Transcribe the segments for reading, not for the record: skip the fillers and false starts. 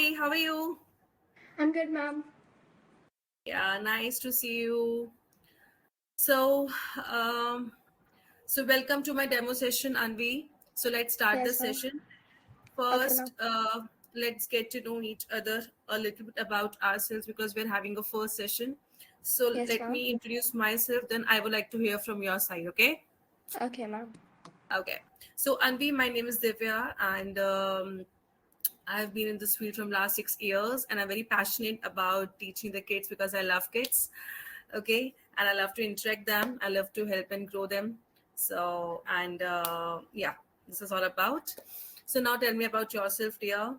Hi, how are you? I'm good, ma'am. Yeah, nice to see you. So, um, so welcome to my demo session, Anvi. So let's start the Yes, ma'am. session. Okay, ma'am. First, let's get to know each other a little bit about ourselves because we're having a first session. So Yes, let ma'am. me introduce myself. Then I would like to hear from your side. Okay. Okay, ma'am. Okay. So Anvi, my name is Divya, and I've been in this field from last 6 years, and I'm very passionate about teaching the kids because I love kids. Okay, and I love to interact them. I love to help and grow them. So, and yeah, this is all about. So now tell me about yourself, dear.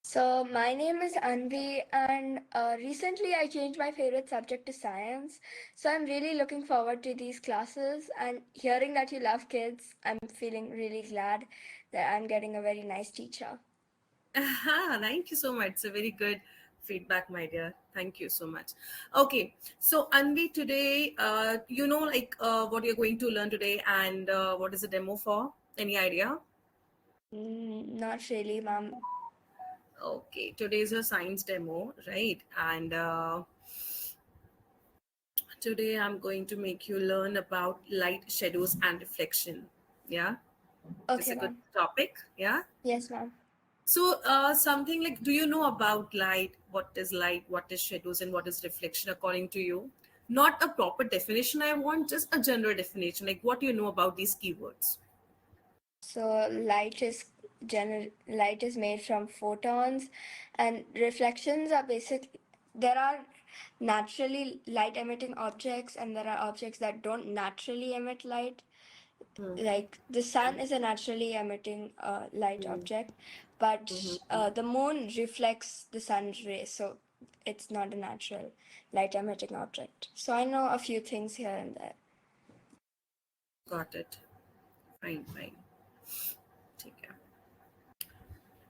So, my name is Anvi, and recently I changed my favorite subject to science. So, I'm really looking forward to these classes. And hearing that you love kids, I'm feeling really glad that I'm getting a very nice teacher. Thank you so much. It's a very good feedback, my dear. Thank you so much. Okay, so Anvi, today, what you're going to learn today, and what is the demo for? Any idea? Not really, ma'am. Okay, today's a science demo, right? And today I'm going to make you learn about light, shadows, and reflection. Yeah, it's Okay, a good ma'am. topic. Yeah. Yes, ma'am. So, something like, do you know about light? What is light? What is shadows? And what is reflection according to you? Not a proper definition, I want, just a general definition. Like, what do you know about these keywords? So light is made from photons, and reflections are there are naturally light emitting objects, and there are objects that don't naturally emit light. Like the sun is a naturally emitting light object, but the moon reflects the sun's rays, so it's not a natural light emitting object. So I know a few things here and there. Got it. Fine, fine. Take care.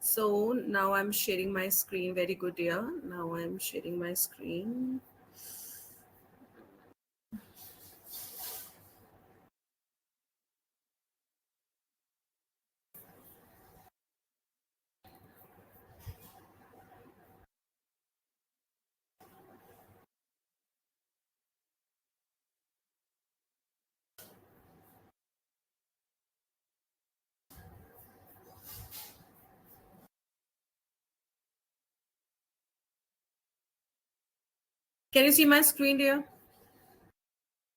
So now I'm sharing my screen. Very good, dear. Now I'm sharing my screen. Can you see my screen, dear?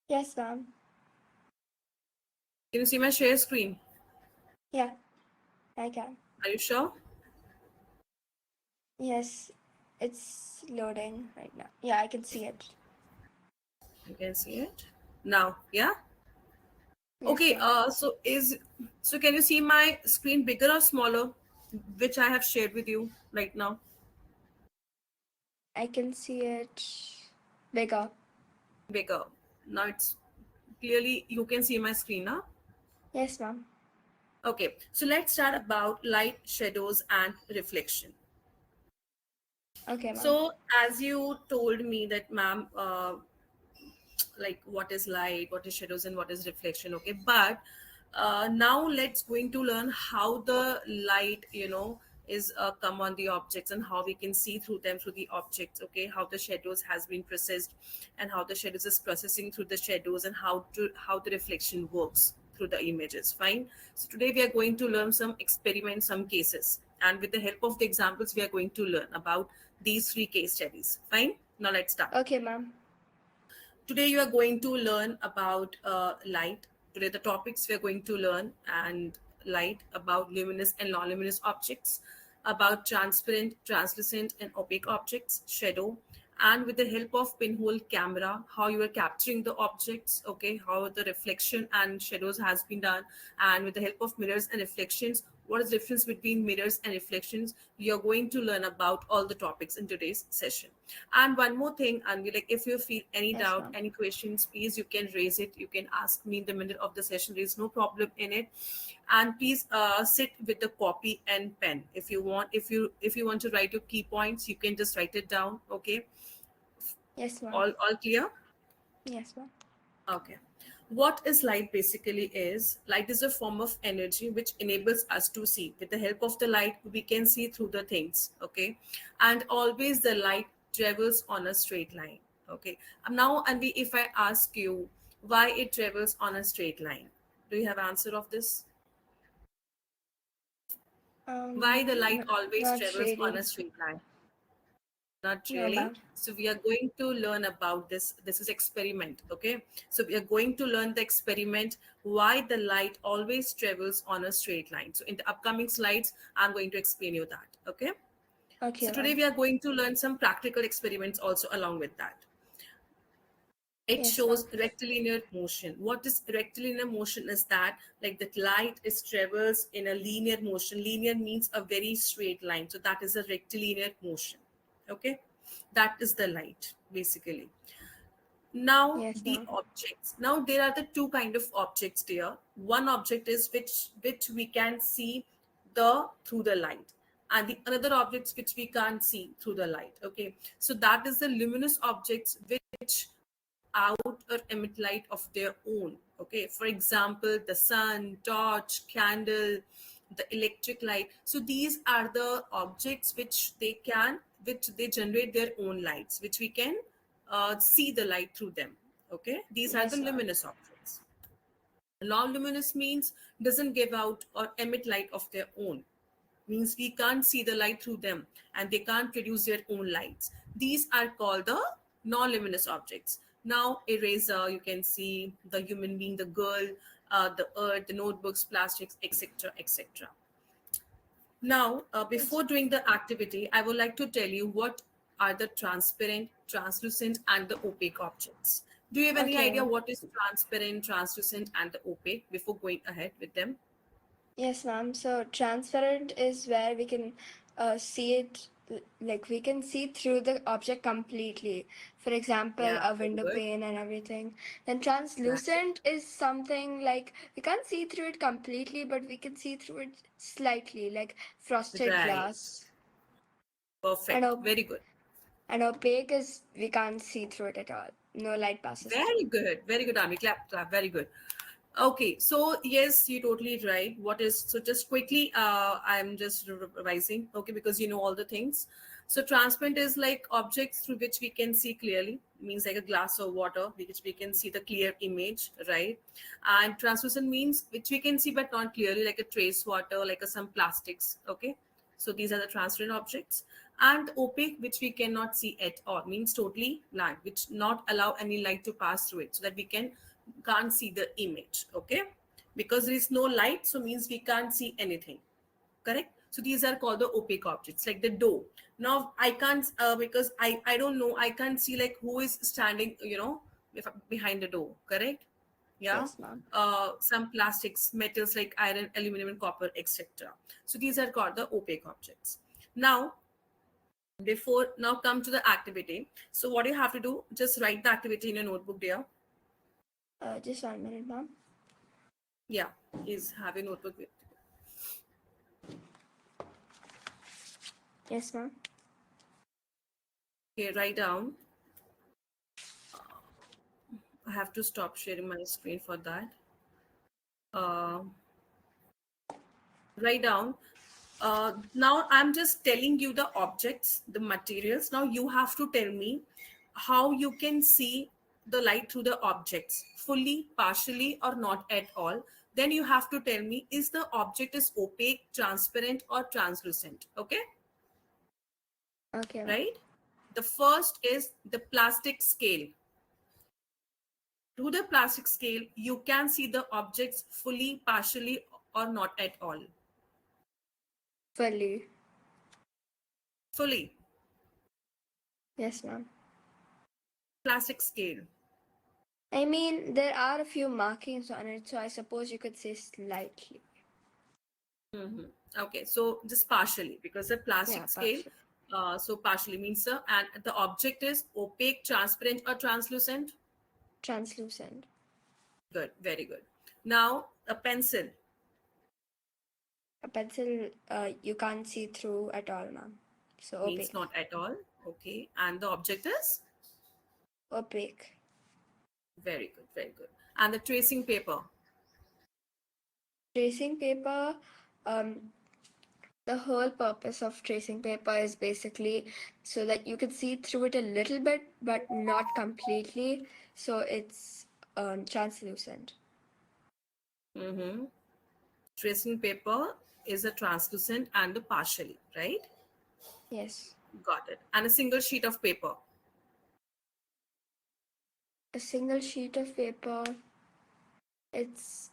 Yes, ma'am. Can you see my share screen? Yeah, I can. Are you sure? Yes, it's loading right now. Yeah, I can see it. You can see it now. Yeah. Yes, Okay. ma'am. So can you see my screen bigger or smaller, which I have shared with you right now? I can see it bigger. Bigger. Now it's clearly you can see my screen now. Yes, ma'am. Okay. So let's start about light, shadows, and reflection. Okay, ma'am. So as you told me that, ma'am, like what is light, what is shadows, and what is reflection. Okay, but now let's going to learn how the light, is come on the objects and how we can see through them through the objects. Okay, how the shadows has been processed and how the shadows is processing through the shadows and how the reflection works through the images. Fine. So today we are going to learn some experiments, some cases, and with the help of the examples we are going to learn about these three case studies. Fine. Now let's start. Okay, ma'am. Today you are going to learn about light. Today the topics we are going to learn and light about luminous and non-luminous objects, about transparent, translucent and opaque objects, shadow, and with the help of pinhole camera, how you are capturing the objects, okay, how the reflection and shadows has been done, and with the help of mirrors and reflections, what is the difference between mirrors and reflections. You're going to learn about all the topics in today's session. And one more thing, and like if you feel any Yes, doubt, ma'am. any questions, please you can raise it. You can ask me in the middle of the session. There is no problem in it. And please sit with the copy and pen. If you want, if you want to write your key points, you can just write it down. Okay, Yes, ma'am. all clear. Yes, ma'am. Okay. What is light basically is light is a form of energy which enables us to see. With the help of the light we can see through the things, okay, and always the light travels on a straight line, okay. Now and if I ask you why it travels on a straight line, do you have answer of this? Why the light always Not travels on a really. straight line? Not No, really. ma'am. So we are going to learn about this. This is experiment. Okay. So we are going to learn the experiment why the light always travels on a straight line. So in the upcoming slides, I'm going to explain you that. Okay. Okay, So today ma'am. we are going to learn some practical experiments also along with that. It Yes, ma'am. shows rectilinear motion. What is rectilinear motion is that like that light is travels in a linear motion. Linear means a very straight line. So that is a rectilinear motion. Okay. That is the light basically. Now Yes, the ma'am. objects. Now there are the two kind of objects there. One object is which we can see the through the light, and the another objects which we can't see through the light. Okay, so that is the luminous objects which out or emit light of their own. Okay, for example, the sun, torch, candle, the electric light. So these are the objects which they generate their own lights, which we can see the light through them. Okay, these are the Yes, ma'am. luminous objects. Non-luminous means doesn't give out or emit light of their own, means we can't see the light through them and they can't produce their own lights. These are called the non-luminous objects. Now eraser, you can see the human being, the girl, the earth, the notebooks, plastics, etc, etc. Now Yes. before doing the activity I would like to tell you what are the transparent, translucent and the opaque objects. Do you have any Okay, idea ma'am. what is transparent, translucent and the opaque before going ahead with them? Yes, ma'am. So transparent is where we can see it, like we can see through the object completely. For example, Yeah, a very window good. pane and everything. Then Right. translucent is something like we can't see through it completely, but we can see through it slightly, like frosted Right. glass. And Perfect. Very good. opaque is we can't see through it at all. No light passes Very through. good. Very good, Ami. Clap, clap. Very good. Okay. So, yes, you're totally right. What is, so just quickly, I'm just revising, okay, because you know all the things. So, transparent is like objects through which we can see clearly, means like a glass of water, which we can see the clear image, right? And translucent means which we can see but not clearly, like a trace water, like a, some plastics, okay? So these are the transparent objects. And opaque, which we cannot see at all, means totally blank, which not allow any light to pass through it, so that we can't see the image. Okay, because there is no light, so means we can't see anything. Correct. So these are called the opaque objects, like the door. Now I can't because I don't know. I can't see like who is standing. Behind the door. Correct. Yeah. Yes, ma'am. Some plastics, metals like iron, aluminum, and copper, etc. So these are called the opaque objects. Now, before now come to the activity. So what you have to do, just write the activity in your notebook, dear. Just 1 minute, ma'am. Yeah, is have a notebook with. Yes, ma'am. Okay, write down. I have to stop sharing my screen for that. Uh, Write down. Now I'm just telling you the objects, the materials. Now you have to tell me how you can see the light through the objects, fully, partially, or not at all. Then you have to tell me is the object is opaque, transparent, or translucent. Okay, Okay, ma'am. right? The first is the plastic scale. Through the plastic scale, you can see the objects fully, partially, or not at all. Fully. Fully, Yes, ma'am. plastic scale. I mean, there are a few markings on it, so I suppose you could say slightly. Mhm. Okay, so just partially because the plastic Yeah, scale, partial. so partially means and the object is opaque, transparent, or translucent. Translucent. Good, very good. Now a pencil A pencil, you can't see through at all, ma'am. So means opaque. not at all. Okay, and the object is Opaque. very good, very good. And the tracing paper. Tracing paper, the whole purpose of tracing paper is basically so that you can see through it a little bit, but not completely. So it's translucent. Mm-hmm. Tracing paper is a translucent and a partially, right? Yes. Got it. And a single sheet of paper. A single sheet of paper, it's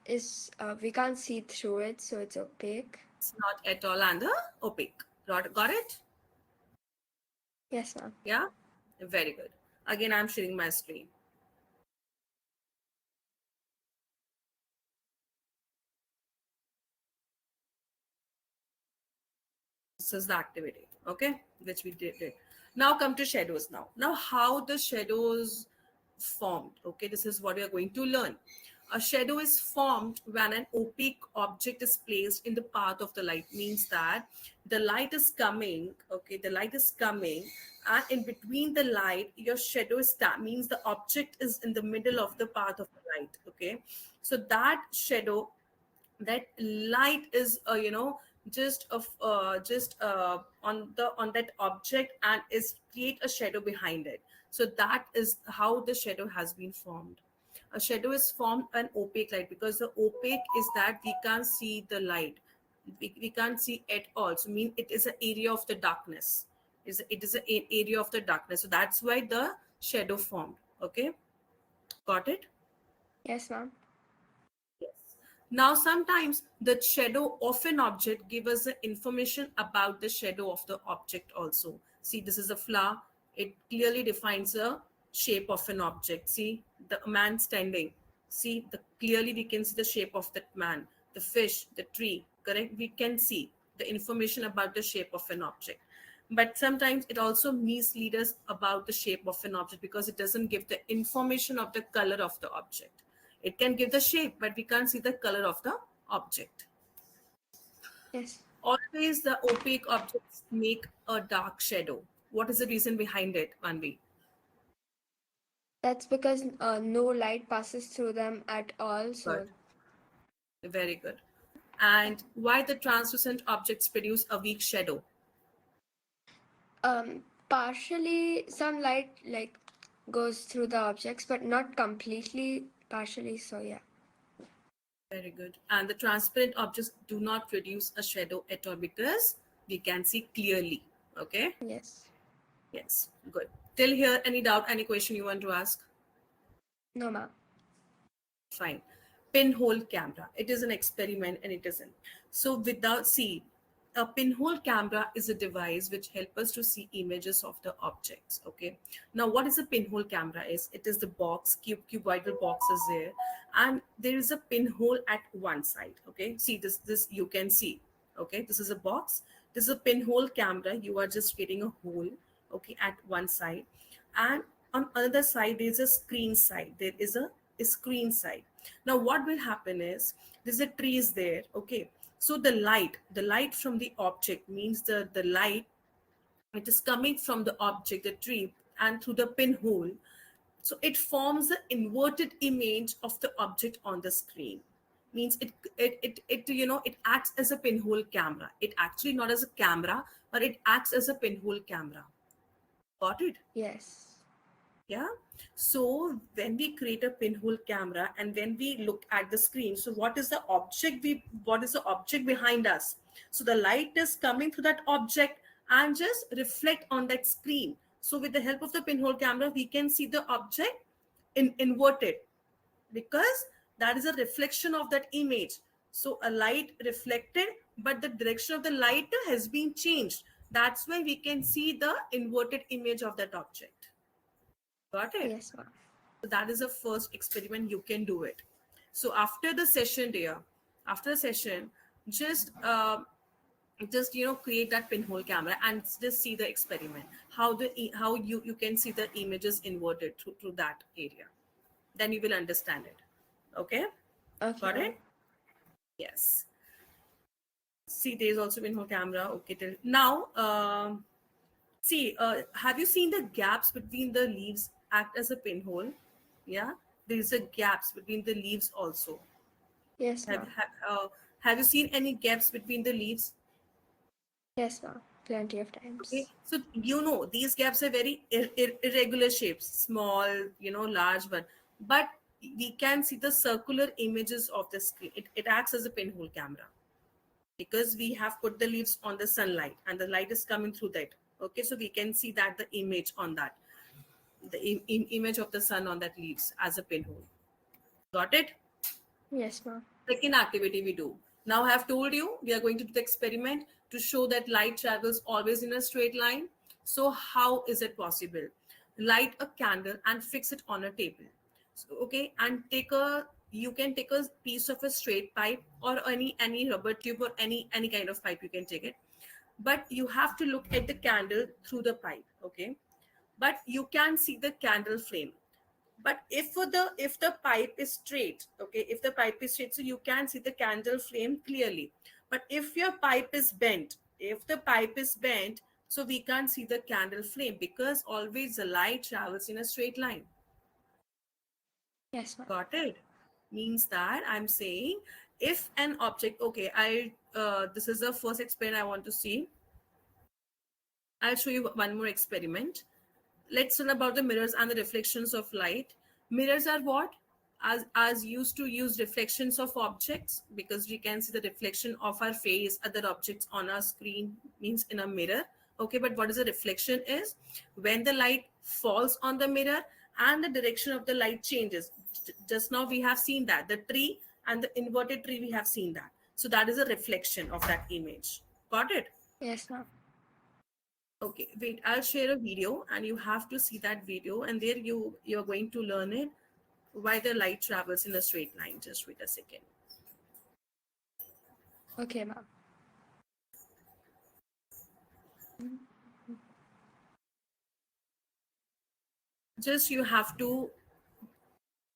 is we can't see through it, so it's opaque. It's not at all and opaque. Got it? Yes, ma'am. Yeah? Very good. Again, I'm sharing my screen. This is the activity, okay, which we did. Now come to shadows. Now how the shadows formed, okay, this is what we are going to learn. A shadow is formed when an opaque object is placed in the path of the light. Means that the light is coming, okay, the light is coming, and in between the light your shadow is means the object is in the middle of the path of the light, okay. So that shadow, that light is on that object and is create a shadow behind it. So that is how the shadow has been formed. A shadow is formed an opaque light, because the opaque is that we can't see the light, we can't see at all, so mean it is an area of the darkness, it is an area of the darkness, so that's why the shadow formed, okay. Got it? Yes, ma'am. Yes. Now, sometimes the shadow of an object give us the information about the shadow of the object also. See, this is a flower. It clearly defines the shape of an object. See, the man standing. See, clearly we can see the shape of that man. The fish, the tree, correct? We can see the information about the shape of an object. But sometimes it also misleads us about the shape of an object, because it doesn't give the information of the color of the object. It can give the shape, but we can't see the color of the object. Yes. Always the opaque objects make a dark shadow. What is the reason behind it, Manvi? That's because no light passes through them at all. Good. So Very good. And why the translucent objects produce a weak shadow? partially some light like goes through the objects, but not completely, partially. So yeah. Very good. And the transparent objects do not produce a shadow at all, because we can see clearly. Okay? Yes. Yes. Good. Till here, any doubt, any question you want to ask? No, ma'am. Fine. Pinhole camera. It is an experiment and it isn't. So without, see, a pinhole camera is a device which help us to see images of the objects. Okay. Now what is a pinhole camera is? It is the box, cuboidal box is there, and there is a pinhole at one side. Okay. See this you can see. Okay. This is a box. This is a pinhole camera. You are just getting a hole. Okay. At one side, and on another side there is a screen side. There is a screen side. Now what will happen is there's a tree is there, okay. So the light from the object, means the light, it is coming from the object, the tree, and through the pinhole, so it forms the inverted image of the object on the screen. Means it acts as a pinhole camera. It actually not as a camera, but it acts as a pinhole camera. Got it? Yes. Yeah. So when we create a pinhole camera and when we look at the screen, so what is the object behind us? So the light is coming through that object and just reflect on that screen. So with the help of the pinhole camera, we can see the object inverted, because that is a reflection of that image. So a light reflected, but the direction of the light has been changed. That's why we can see the inverted image of that object. Got it? Yes, ma'am. So that is the first experiment. You can do it. So after the session, dear, after the session, just create that pinhole camera and just see the experiment. How you can see the images inverted through that area. Then you will understand it. Okay, Okay, got ma'am. it? Yes. See, there is also pinhole camera. Okay, till now. See, have you seen the gaps between the leaves act as a pinhole? Yeah. there is a gaps between the leaves also. Yes, Have, ma'am. have you seen any gaps between the leaves? Yes, ma'am. Plenty of Okay, times. so these gaps are very irregular shapes, small, large one, but we can see the circular images of the screen. It acts as a pinhole camera because we have put the leaves on the sunlight and the light is coming through that. Okay, so we can see that the image on that, the image of the sun on that leaves as a pinhole. Got it? Yes, ma'am. Second activity we do. Now I have told you we are going to do the experiment to show that light travels always in a straight line. So how is it possible? Light a candle and fix it on a table. So, okay, and you can take a piece of a straight pipe or any rubber tube or any kind of pipe you can take it. But you have to look at the candle through the pipe, okay? But you can see the candle flame. But if the pipe is straight, okay, if the pipe is straight, so you can see the candle flame clearly. But if your pipe is bent, if the pipe is bent, so we can't see the candle flame because always the light travels in a straight line. Yes, ma'am. Got it? Means that I'm saying if an object, okay, I this is the first experiment I want to see. I'll show you one more experiment. Let's learn about the mirrors and the reflections of light. Mirrors are what? As used to use reflections of objects because we can see the reflection of our face, other objects on our screen, means in a mirror. Okay, but what is a reflection is when the light falls on the mirror and the direction of the light changes. Just now we have seen that the tree and the inverted tree, we have seen that. So that is a reflection of that image. Got it? Yes, ma'am. Okay, wait, I'll share a video and you have to see that video and there you're going to learn it why the light travels in a straight line. Just wait a second. Okay, ma'am. Just you have to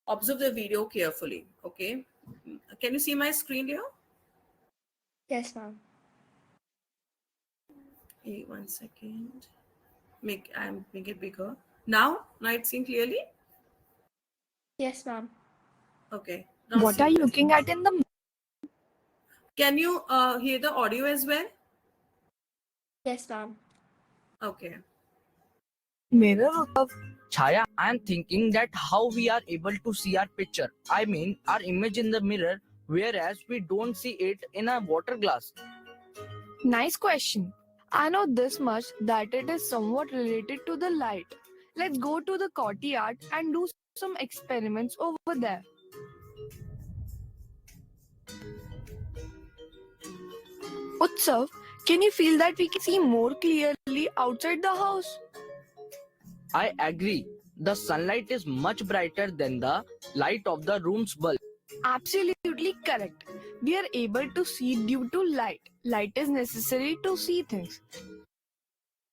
observe the video carefully. Okay. Can you see my screen here? Yes, ma'am. Hey, 1 second. Make it bigger. Now it's seen clearly? Yes, ma'am. Okay. Now What see are you this. looking at in the Can you hear the audio as well? Yes, ma'am. Okay. mirror? Chaya, I am thinking that how we are able to see our picture. I mean, our image in the mirror, whereas we don't see it in a water glass. Nice question. I know this much that it is somewhat related to the light. Let's go to the courtyard and do some experiments over there. Utsav, can you feel that we can see more clearly outside the house? I agree. The sunlight is much brighter than the light of the room's bulb. Absolutely correct. We are able to see due to light. Light is necessary to see things.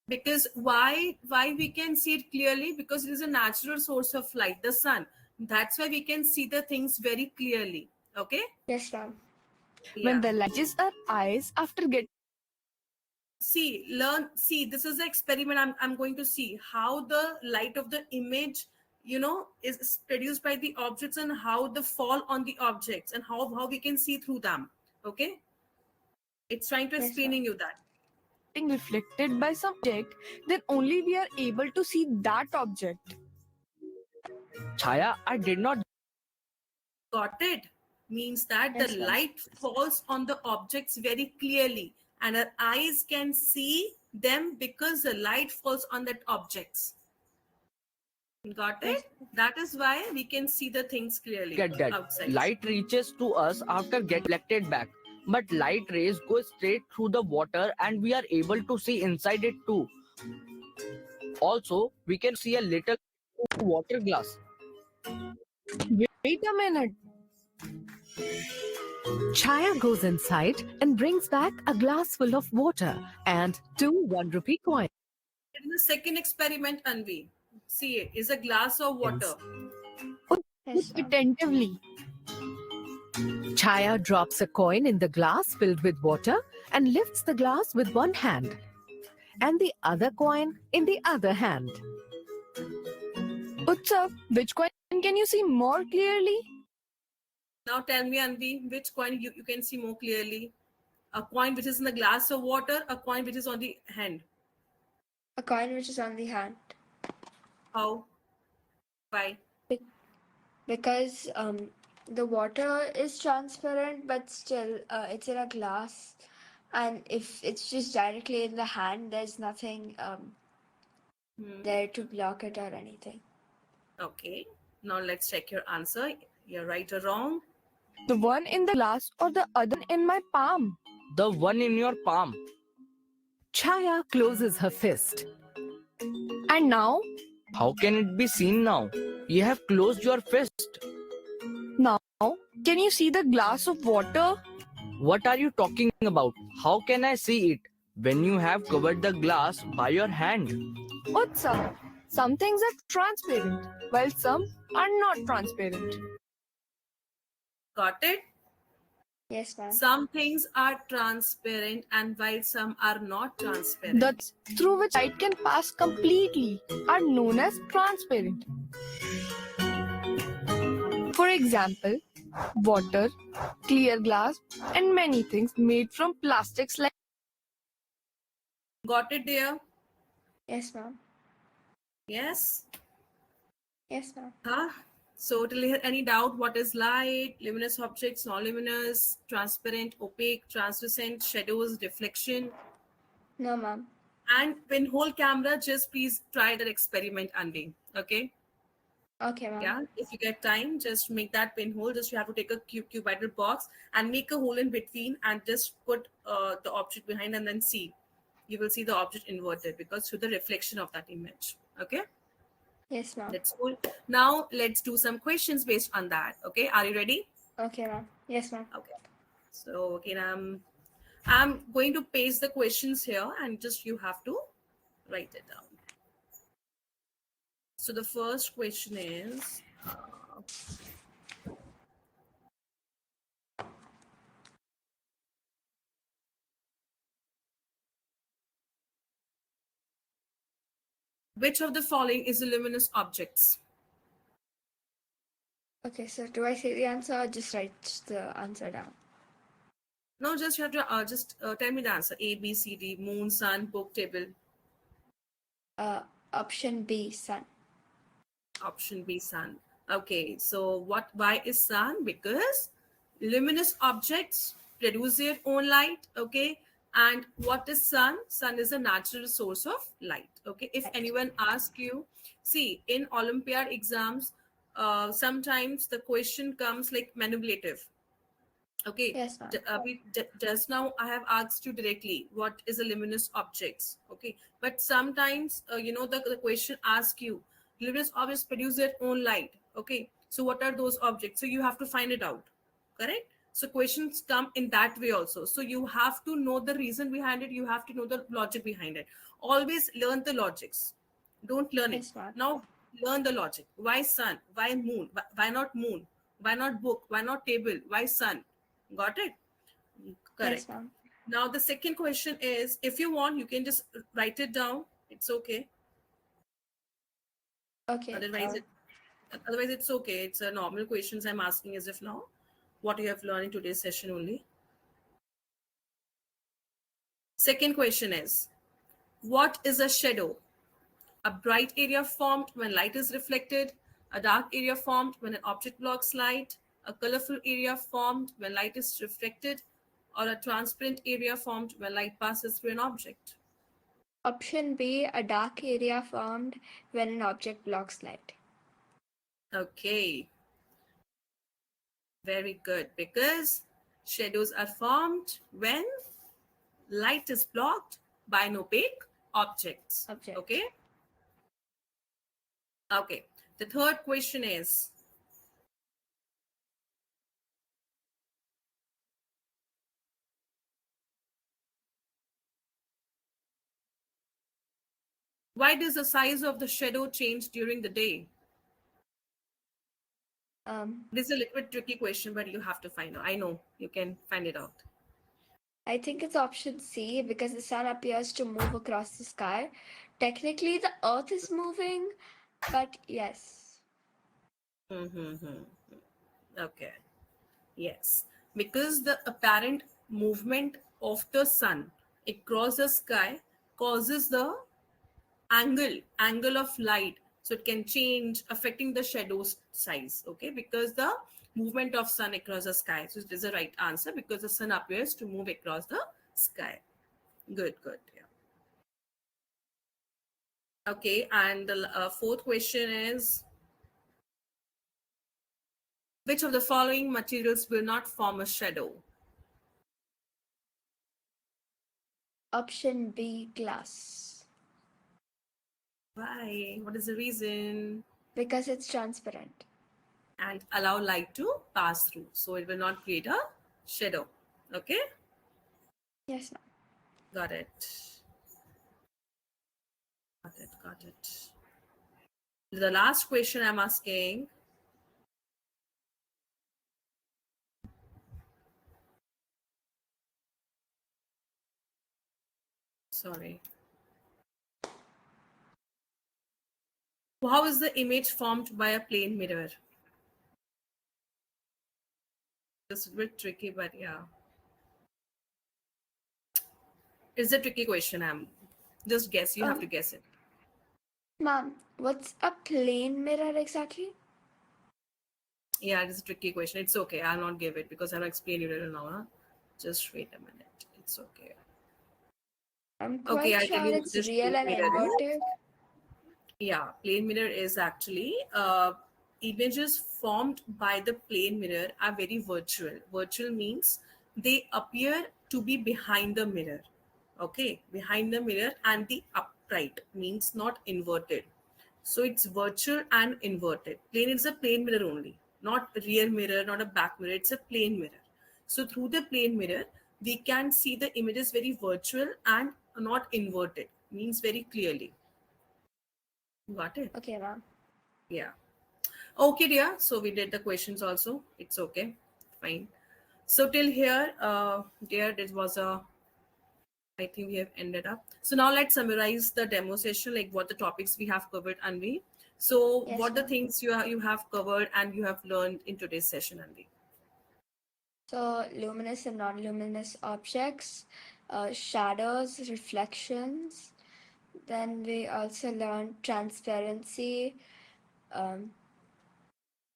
Because why we can see it clearly? Because it is a natural source of light, the sun. That's why we can see the things very clearly. Okay. Yes, ma'am. When Yeah. the light is our eyes after getting See, this is the experiment. I'm going to see how the light of the image is produced by the objects and how the fall on the objects and how we can see through them. Okay, it's trying to Yes, explaining you that. reflected by some object, then only we are able to see that object. Chaya, I did not Got it? Means that the Yes, ma'am. light falls on the objects very clearly and our eyes can see them because the light falls on that objects. Got it? That is why we can see the things clearly get that. outside. Light reaches to us after get reflected back. But light rays go straight through the water and we are able to see inside it too. Also, we can see a little water glass. Wait a minute. Chaya goes inside and brings back a glass full of water and 2 1 rupee coins. In the second experiment, Anvi, see it is a glass of water. Yes, ma'am. Attentively. Chaya drops a coin in the glass filled with water and lifts the glass with one hand and the other coin in the other hand. Utsav, which coin can you see more clearly? Now tell me, Anvi, which coin you can see more clearly? A coin which is in the glass of water, a coin which is on the hand. A coin which is on the hand. How? Why? Because the water is transparent, but still it's in a glass. And if it's just directly in the hand, there's nothing there to block it or anything. Okay. Now let's check your answer. You're right or wrong? The one in the glass or the other in my palm? The one in your palm. Chaya closes her fist. And now? How can it be seen now? You have closed your fist. Now, can you see the glass of water? What are you talking about? How can I see it when you have covered the glass by your hand? Utsav, some things are transparent, while some are not transparent. Got it? Yes, ma'am. Some things are transparent and while some are not transparent. The through which light can pass completely are known as transparent. For example, water, clear glass, and many things made from plastics like. Got it, dear? Yes, ma'am. Yes? Yes, ma'am. Huh? So, till any doubt, what is light, luminous objects, non-luminous, transparent, opaque, translucent, shadows, reflection? No, ma'am. And when whole camera, just please try that experiment, Andy. Okay? Okay, ma'am. Yeah. If you get time, just make that pinhole. Just you have to take a cuboidal box and make a hole in between and just put the object behind and then see. You will see the object inverted because through the reflection of that image. Okay? Yes, ma'am. That's cool. Now let's do some questions based on that. Okay, are you ready? Okay, ma'am. Yes, ma'am. Okay. So okay, I'm going to paste the questions here, and just you have to write it down. So the first question is. Which of the following is a luminous objects? Okay, so do I say the answer or just write the answer down? No, just you have to just tell me the answer. A, B, C, D. Moon, sun, book, table. Option B, sun. Option B, sun. Okay, so why is sun? Because luminous objects produce their own light. Okay, and what is sun? Sun is a natural source of light. Okay, if anyone asks you, see, in Olympiad exams, sometimes the question comes like manipulative. Okay. Yes, ma'am. Just now I have asked you directly what is a luminous objects. Okay, but sometimes the question asks you luminous objects produce their own light. Okay, so what are those objects? So you have to find it out. Correct. So questions come in that way also. So you have to know the reason behind it. You have to know the logic behind it. Always learn the logics. Don't learn it. Yes, ma'am. Now learn the logic. Why sun? Why moon? Why not moon? Why not book? Why not table? Why sun? Got it? Correct. Yes, ma'am. Now the second question is, if you want, you can just write it down. It's okay. Okay. Otherwise it's okay. It's a normal questions I'm asking as if now what you have learned in today's session only. Second question is, what is a shadow? A bright area formed when light is reflected, a dark area formed when an object blocks light, a colorful area formed when light is reflected, or a transparent area formed when light passes through an object. Option B, a dark area formed when an object blocks light. Okay. Very good, because shadows are formed when light is blocked by an opaque object. Okay. Okay. The third question is, why does the size of the shadow change during the day? This is a little bit tricky question, but you have to find out. I know you can find it out. I think it's option C, because the sun appears to move across the sky. Technically, the earth is moving, but yes. Mm-hmm. Okay. Yes. Because the apparent movement of the sun across the sky causes the angle of light, so it can change, affecting the shadow's size. Okay, because the movement of sun across the sky, so it is the right answer, because the sun appears to move across the sky. Good, yeah. Okay, and the fourth question is, which of the following materials will not form a shadow? Option B, glass. Why? What is the reason? Because it's transparent. And allow light to pass through, so it will not create a shadow. Okay, Yes, ma'am. got it. Got it. The last question I'm asking, sorry, how is the image formed by a plane mirror? It's a bit tricky, but yeah, it's a tricky question. I'm just guess. You have to guess it. Ma'am, what's a plane mirror exactly? Yeah, it's a tricky question. It's okay. I'll not give it because I'll explain it now. Huh? Just wait a minute. It's okay. I'm Okay, quite I'll tell sure you what it's this real plane and mirror is. inverted. Yeah, plane mirror is actually images formed by the plane mirror are very virtual. Virtual means they appear to be behind the mirror. Okay, behind the mirror, and the upright means not inverted. So it's virtual and inverted. Plane is a plane mirror only, not rear mirror, not a back mirror. It's a plane mirror. So through the plane mirror, we can see the images very virtual and not inverted. Means very clearly. Got it? Okay, ma'am. Yeah. Okay, dear. So we did the questions also. It's okay. Fine. So till here, dear, this was a, I think we have ended up. So now let's summarize the demo session, like what the topics we have covered, Anvi. So Yes, what the ma'am. things you have covered and you have learned in today's session, Anvi. So, luminous and non-luminous objects, shadows, reflections. Then we also learned transparency, um,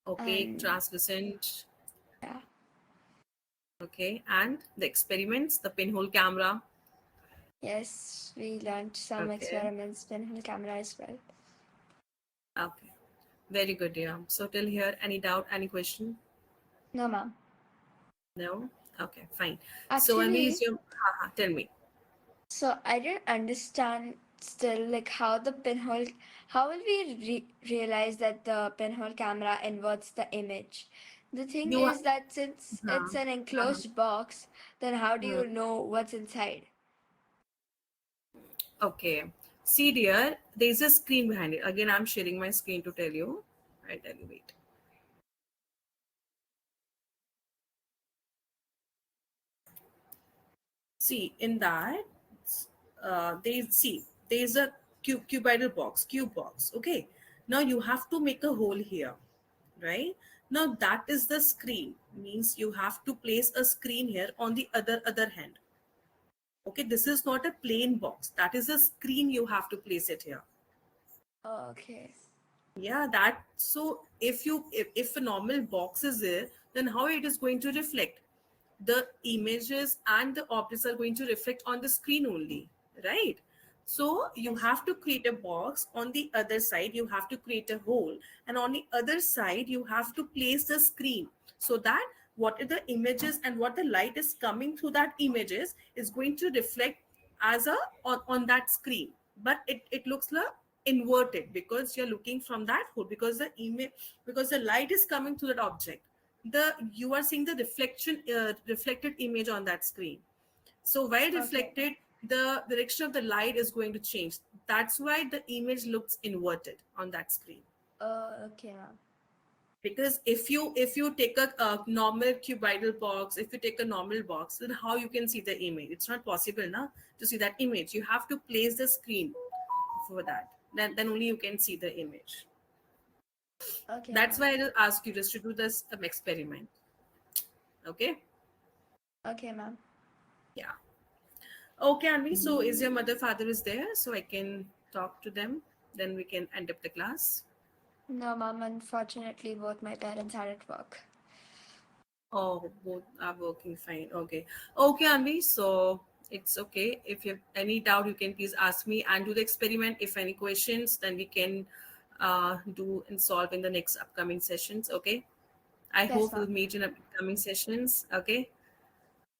Opaque, and translucent. yeah, Okay. And the experiments, the pinhole camera. yes, we learned some Okay. experiments, pinhole camera as well. Okay. Very good, dear. So till here, any doubt, any question? No, ma'am. No? Okay, fine. So Anvi, is Actually, your, tell me. so I didn't understand still like how the pinhole, how will we realize that the pinhole camera inverts the image? The thing You are, is that since uh, it's an uh, enclosed box, then how do hmm. you know what's inside? Okay. See, dear, there's a screen behind it. Again, I'm sharing my screen to tell you. I'll tell you, wait. See, in that, there's a cuboidal box, cube box. Okay. Now you have to make a hole here, right? Now that is the screen. Means you have to place a screen here on the other hand. Okay, this is not a plain box. That is a screen, you have to place it here. Oh, okay. Yeah, that, so if a normal box is there, then how it is going to reflect? The images and the objects are going to reflect on the screen only, right? So you Yes. have to create a box. On the other side, you have to create a hole, and on the other side, you have to place the screen, so that what are the images and what the light is coming through that images is going to reflect as a on that screen, but it looks like inverted because you're looking from that hole, because the image, because the light is coming to that object, the you are seeing the reflected image on that screen. So while Okay. reflected, the direction of the light is going to change. That's why the image looks inverted on that screen. Oh, okay, ma'am. Because if you take a normal cuboidal box, if you take a normal box, then how you can see the image? It's not possible now to see that image. You have to place the screen for that. Then only you can see the image. Okay, That's ma'am. why I just ask you just to do this experiment. Okay. Okay, ma'am. Yeah. Okay, Anvi. So is your mother father is there? So I can talk to them. Then we can end up the class. No, ma'am. Unfortunately, both my parents are at work. Oh, both are working fine. Okay. Okay, Anvi. So it's okay. If you have any doubt, you can please ask me and do the experiment. If any questions, then we can do and solve in the next upcoming sessions. Okay. I Yes, hope we'll ma'am. meet in upcoming sessions. Okay.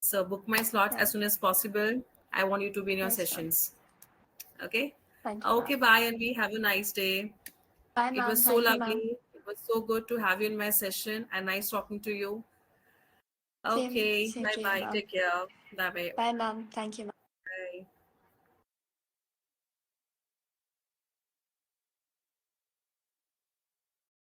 So book my slots Yeah. as soon as possible. I want you to be in your Yes, ma'am. sessions. Okay. Thank you, Okay. ma'am. Bye, Anvi. Have a nice day. Bye, It was ma'am. so Thank you, ma'am. lovely. It was so good to have you in my session and nice talking to you. Same, Okay. same Bye to you, bye. ma'am. Take care. Bye bye. Bye, ma'am. Thank you, ma'am.